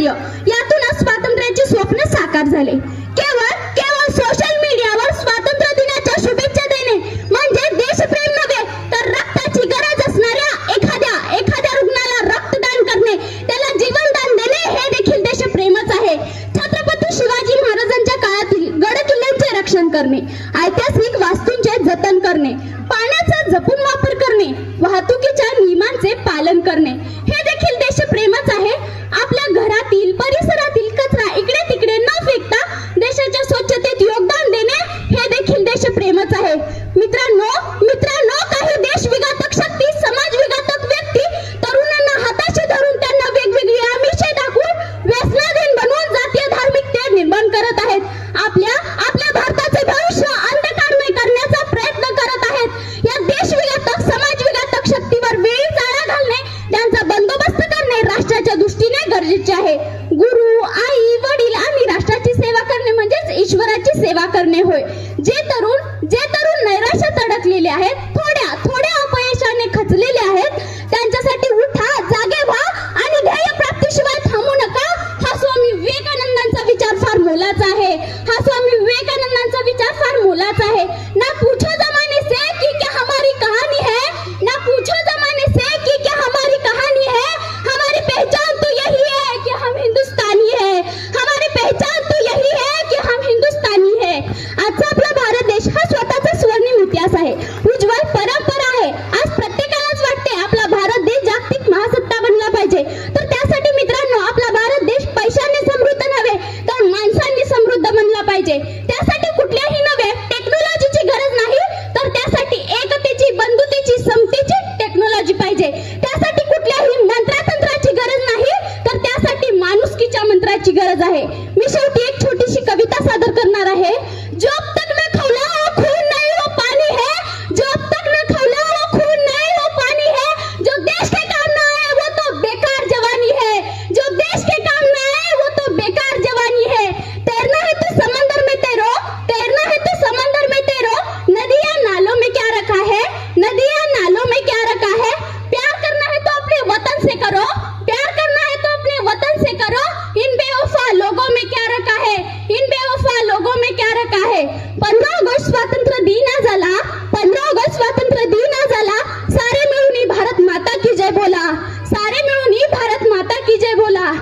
कार्य यातूनच स्वातंत्र्याचे स्वप्न साकार झाले। केवळ सोशल मीडियावर स्वातंत्र्य दिनाच्या शुभेच्छा देणे म्हणजे देशप्रेम नव्हे, तर रक्ताची गरज असणाऱ्या एखाद्या रुग्णाला रक्तदान करणे, त्याला जीवनदान देणे हे देखील देशप्रेमच आहे। छत्रपती शिवाजी महाराजांच्या काळातील गड किल्ल्यांचे रक्षण करणे, ऐतिहासिक वास्तूंचे जतन करणे, पाण्याचा जपून वापर करणे, वाहतुकीच्या नियमांचे पालन करणे हे देखील देशप्रेमच आहे। आपल्या घरातील परिसरातील कचरा इकडे तिकडे न फेकता देशाच्या स्वच्छतेत योगदान देणे हे देखील देशप्रेमच आहे। मित्रांनो काही देश विघातक शक्ती, समाज विघातक व्यक्ती तरुणांना हाताशी धरून त्यांना वेगवेगळी आमिषे दाखवून व्यसनाधीन बनवून जातीय धार्मिकता निर्माण करत आहेत। आपल्या भारताचे भविष्य अंधकारमय करण्याचा प्रयत्न करत आहेत। या देश विघातक, समाज विघातक शक्तीवर वेळीच आळा घालणे, त्यांचा बंदोबस्त करणे राष्ट्राच्या दृष्टीने गरजेचे आहे। गुरु, आई, वडील आणि राष्ट्राची सेवा करणे म्हणजेच ईश्वराची सेवा करणे होय। जे तरुण नैराश्यात अडकलेले आहेत, थोड्या अपयशाने खचलेले आहेत, त्यांच्यासाठी उठा, जागे व्हा आणि ध्येय प्राप्तीशिवाय थांबू नका। हा स्वामी विवेकानंदांचा विचार फार मोलाचा आहे। ना पूछो जमाने से कि क्या हमारी कहानी है, ना पूछो जमाने से कि क्या हमारी कहानी है, हमारी पहचान तो यही है कि हम हिंदुस्तानी है, हमारी पहचान तो यही है कि हम हिंदुस्तानी है। आजचा आपला भारत देश हा स्वतःचा स्वर्णिम इतिहास आहे, उज्ज्वल परंपरा आहे। आज प्रत्येकालाच वाटते आपला भारत देश जागतिक महासत्ता बनला पाहिजे, तर त्यासाठी मित्रांनो आपला भारत देश पैशाने समृद्ध नव्हे तर माणसांनी समृद्ध बनला पाहिजे। त्यासाठी कुठल्याही नव्या टेक्नॉलॉजीची गरज नाही, तर त्यासाठी एकतेची, बंधुतेची, समतेची टेक्नॉलॉजी पाहिजे। त्यासाठी कुठल्याही मंत्रतंत्राची गरज नाही, तर त्यासाठी माणुसकीच्या मंत्राची गरज आहे। मी शेवटी